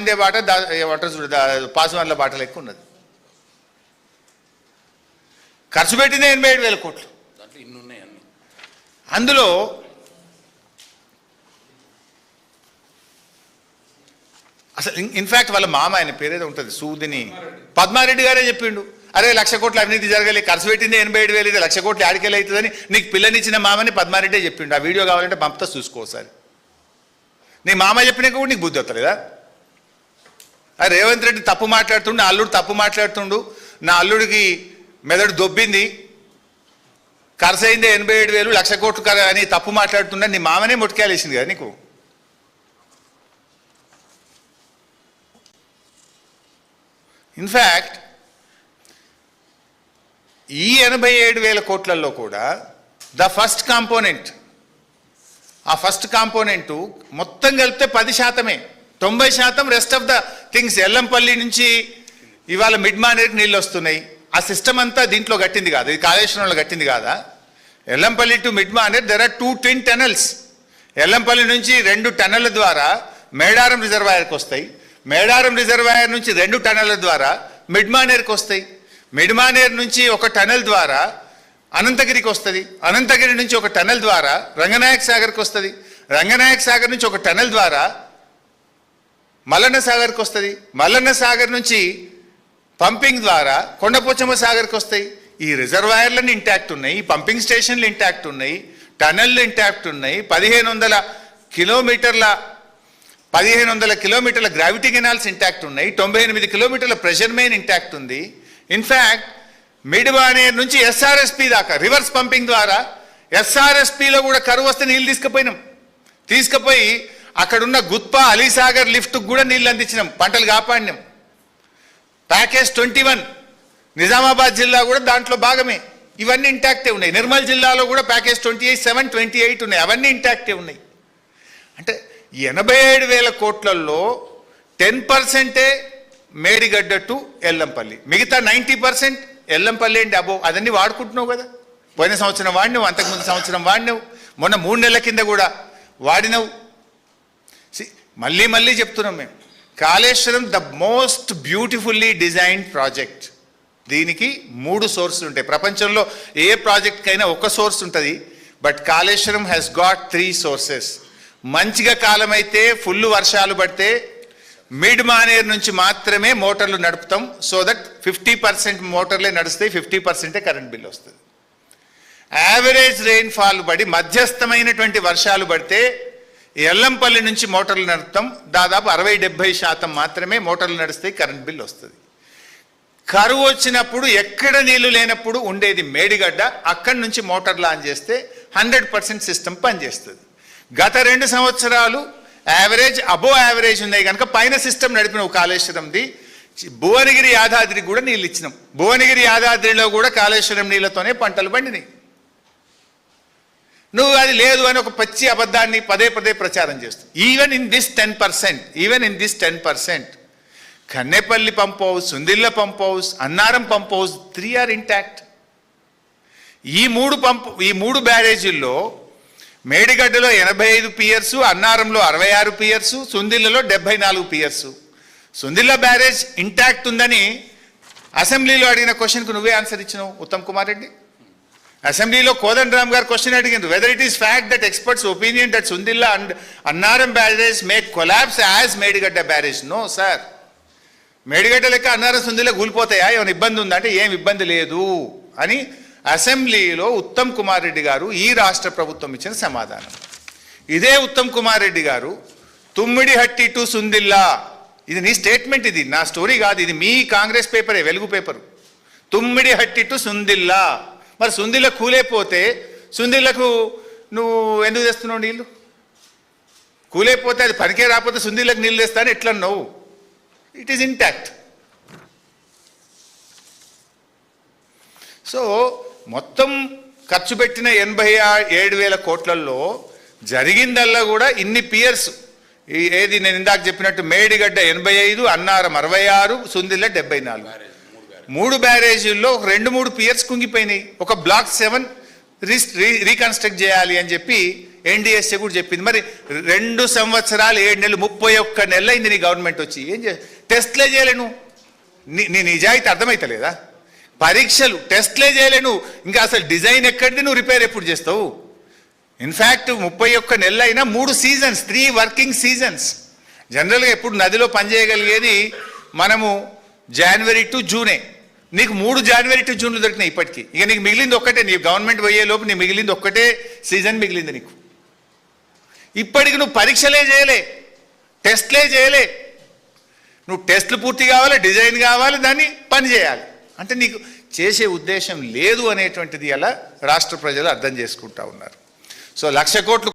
పాడిందే బాట పాస్వాన్ల బాట లెక్క ఉన్నది. ఖర్చు పెట్టిందే 87,000 కోట్లు. అందులో అసలు ఇన్ఫ్యాక్ట్ వాళ్ళ మామ ఆయన పేరేదో ఉంటుంది సూదిని పద్మారెడ్డి గారే చెప్పిండు, అరే 1,00,000 కోట్ల అవినీతి జరగాలి, ఖర్చు పెట్టింది 87,000, ఇది 1,00,000 కోట్లు ఆడికెళ్ళి అవుతుందని నీకు పిల్లనిచ్చిన మామని పద్మారెడ్డే చెప్పిండు. ఆ వీడియో కావాలంటే పంపుతా చూసుకోసారి. నీ మామ చెప్పినాక కూడా నీకు బుద్ధి వస్తలేదా? రేవంత్ రెడ్డి తప్పు మాట్లాడుతుండు, నా అల్లుడు తప్పు మాట్లాడుతుండు, నా అల్లుడికి మెదడు దొబ్బింది, ఖర్చు అయింది 87,000, 1,00,000 కోట్లు అని తప్పు మాట్లాడుతుండే నీ మామనే ముట్టికాయలేసింది కదా నీకు. ఇన్ఫ్యాక్ట్ ఈ 87,000 కోట్లలో కూడా ద ఫస్ట్ కాంపోనెంట్, ఆ ఫస్ట్ కాంపోనెంటు మొత్తం కలిపితే 10%, 90% rest of the things. Yellampalli నుంచి ఇవాళ మిడ్ మానేర్కి నీళ్ళు వస్తున్నాయి. ఆ సిస్టమ్ అంతా దీంట్లో కట్టింది కాదు, ఇది కాళేశ్వరంలో కట్టింది కాదా? Yellampalli to mid Manair there are 2 twin tunnels. Yellampalli నుంచి 2 టన్నెళ్ల ద్వారా మేడారం రిజర్వాయర్కి వస్తాయి, మేడారం రిజర్వాయర్ నుంచి 2 టన్నెళ్ల ద్వారా మిడ్ మానేర్కి వస్తాయి, మిడ్ మానేర్ నుంచి 1 టన్నెల్ ద్వారా అనంతగిరికి వస్తుంది, అనంతగిరి నుంచి 1 టన్నెల్ ద్వారా రంగనాయక సాగర్కి వస్తుంది, రంగనాయక సాగర్ నుంచి 1 టన్నెల్ ద్వారా మల్లన్న సాగర్కి వస్తుంది, మల్లన్న సాగర్ నుంచి పంపింగ్ ద్వారా కొండపోచమ్మ సాగర్కి వస్తాయి. ఈ రిజర్వాయర్లను ఇంటాక్ట్ ఉన్నాయి, ఈ పంపింగ్ స్టేషన్లు ఇంటాక్ట్ ఉన్నాయి, టనెళ్ళు ఇంటాక్ట్ ఉన్నాయి, 1,500 కిలోమీటర్ల గ్రావిటీ కెనాల్స్ ఇంటాక్ట్ ఉన్నాయి, 98 కిలోమీటర్ల ప్రెషర్ మెయిన్ ఇంటాక్ట్ ఉంది. ఇన్ఫ్యాక్ట్ మిడ్ మానేర్ నుంచి ఎస్ఆర్ఎస్పి దాకా రివర్స్ పంపింగ్ ద్వారా ఎస్ఆర్ఎస్పిలో కూడా కరువు వస్తే నీళ్ళు తీసుకుపోయి అక్కడున్న గుత్పా అలీసాగర్ లిఫ్ట్కి కూడా నీళ్ళు అందించినాం, పంటలు కాపాడినాం. ప్యాకేజ్ 21 నిజామాబాద్ జిల్లా కూడా దాంట్లో భాగమే. ఇవన్నీ ఇంటాక్టే ఉన్నాయి. నిర్మల్ జిల్లాలో కూడా ప్యాకేజ్ 27, 28 ఉన్నాయి, అవన్నీ ఇంటాక్టే ఉన్నాయి. అంటే 87,000 కోట్లలో 10% మేడిగడ్డ టు ఎల్లంపల్లి, మిగతా 90% ఎల్లంపల్లి అండ్ అబో అదన్నీ వాడుకుంటున్నావు కదా. పోయిన సంవత్సరం వాడినావు, అంతకుముందు సంవత్సరం వాడినావు, మొన్న 3 నెలల కింద కూడా వాడినావు. మళ్ళీ చెప్తున్నాం మేము, Kaleshwaram the most beautifully designed project. దీనికి 3 సోర్సులు ఉంటాయి. ప్రపంచంలో ఏ ప్రాజెక్ట్కైనా ఒక సోర్స్ ఉంటుంది, but Kaleshwaram has got 3 sources. మంచిగా కాలమైతే ఫుల్ వర్షాలు పడితే మిడ్ మానేర్ నుంచి మాత్రమే మోటార్లు నడుపుతాం, సో దట్ 50% మోటార్లే నడుస్తాయి, 50% కరెంట్ బిల్ వస్తుంది. యావరేజ్ రెయిన్ఫాల్ పడి మధ్యస్థమైనటువంటి వర్షాలు పడితే ఎల్లంపల్లి నుంచి మోటార్లు నడుపుతాం, దాదాపు 60-70% మాత్రమే మోటార్లు నడుస్తాయి, కరెంట్ బిల్ వస్తుంది. కరువు వచ్చినప్పుడు ఎక్కడ నీళ్లు లేనప్పుడు ఉండేది మేడిగడ్డ, అక్కడి నుంచి మోటార్లు ఆన్ చేస్తే 100% సిస్టమ్ పనిచేస్తుంది. గత 2 సంవత్సరాలు యావరేజ్ అబో యావరేజ్ ఉన్నాయి కనుక పైన సిస్టమ్ నడిపినావు కాళేశ్వరంది. భువనగిరి యాదాద్రికి కూడా నీళ్ళు ఇచ్చినాం, భువనగిరి యాదాద్రిలో కూడా కాళేశ్వరం నీళ్లతోనే పంటలు పండినాయి. నువ్వు అది లేదు అని ఒక పచ్చి అబద్ధాన్ని పదే ప్రచారం చేస్తావు. Even in this 10%, Kannepalli pump house, Sundilla pump house, Annaram pump house 3 are intact. ఈ 3 బ్యారేజీల్లో మేడిగడ్డలో 85 పియర్సు, అన్నారంలో 66 పియర్సు, సుందిల్లలో 74 పియర్సు. సుందిల్ల బ్యారేజ్ ఇంటాక్ట్ ఉందని అసెంబ్లీలో అడిగిన క్వశ్చన్కు నువ్వే ఆన్సర్ ఇచ్చినావు ఉత్తమ్ కుమార్ రెడ్డి. అసెంబ్లీలో కోదండరామ్ గారు క్వశ్చన్ అడిగింది, whether it is fact that experts opinion that Sundilla and Annaram barrage may collapse as Medigadda barrage. No sir, Medigadda లెక్క అన్నారం సుందిల్ల కూలిపోతాయా, ఏమైనా ఇబ్బంది ఉందా అంటే ఏం ఇబ్బంది లేదు అని అసెంబ్లీలో ఉత్తమ్ కుమార్ రెడ్డి గారు ఈ రాష్ట్ర ప్రభుత్వం ఇచ్చిన సమాధానం. ఇదే ఉత్తమ్ కుమార్ రెడ్డి గారు తుమ్మిడిహట్టి టు సుందిల్లా, ఇది నీ స్టేట్మెంట్, ఇది నా స్టోరీ కాదు, ఇది మీ కాంగ్రెస్ పేపరే, వెలుగు పేపరు. తుమ్మిడిహట్టి టు సుందిల్లా, మరి సుందిల్ల కూలైపోతే సుందిల్లకు నువ్వు ఎందుకు తెస్తున్నావు నీళ్ళు? కూలైపోతే అది పనికే రాకపోతే సుందిల్లకు నీళ్ళు తెస్తాను ఎట్లన్నావు? It is intact. సో మొత్తం ఖర్చు పెట్టిన 87,000 కోట్లలో జరిగిందల్లా కూడా ఇన్ని పియర్స్, ఏది నేను ఇందాక చెప్పినట్టు మేడిగడ్డ 85, అన్నారం 66, సుందిల్ల 74, 3 బ్యారేజీల్లో 2-3 పియర్స్ కుంగిపోయినాయి. ఒక బ్లాక్ 7 రీకన్స్ట్రక్ట్ చేయాలి అని చెప్పి NDSA కూడా చెప్పింది. మరి 2 సంవత్సరాలు 7 నెలలు 31 నెలలు అయింది నీ గవర్నమెంట్ వచ్చి. ఏం టెస్ట్లే చేయలేను. నీ నిజాయితీ అర్థమవుతలేదా? పరీక్షలు టెస్ట్లే చేయలేను. ఇంకా అసలు డిజైన్ ఎక్కడిది, నువ్వు రిపేర్ ఎప్పుడు చేస్తావు? ఇన్ఫ్యాక్ట్ 31 నెలలు అయినా 3 సీజన్స్, 3 వర్కింగ్ సీజన్స్. జనరల్గా ఎప్పుడు నదిలో పనిచేయగలిగేది మనము జనవరి టు జూనే. నీకు 3 జనవరి టు జూన్లు దొరికినాయి ఇప్పటికీ. ఇక నీకు మిగిలింది ఒక్కటే, నీ గవర్నమెంట్ పోయే లోపు నీకు మిగిలింది ఒక్కటే సీజన్ మిగిలింది నీకు. ఇప్పటికి నువ్వు పరీక్షలే చేయలే, టెస్ట్లే చేయలే. నువ్వు టెస్ట్లు పూర్తి కావాలి, డిజైన్ కావాలి, దాన్ని పని చేయాలి. అంటే నీకు చేసే ఉద్దేశం లేదు అనేటువంటిది అలా రాష్ట్ర ప్రజలు అర్థం చేసుకుంటా ఉన్నారు. సో 1,00,000 కోట్లు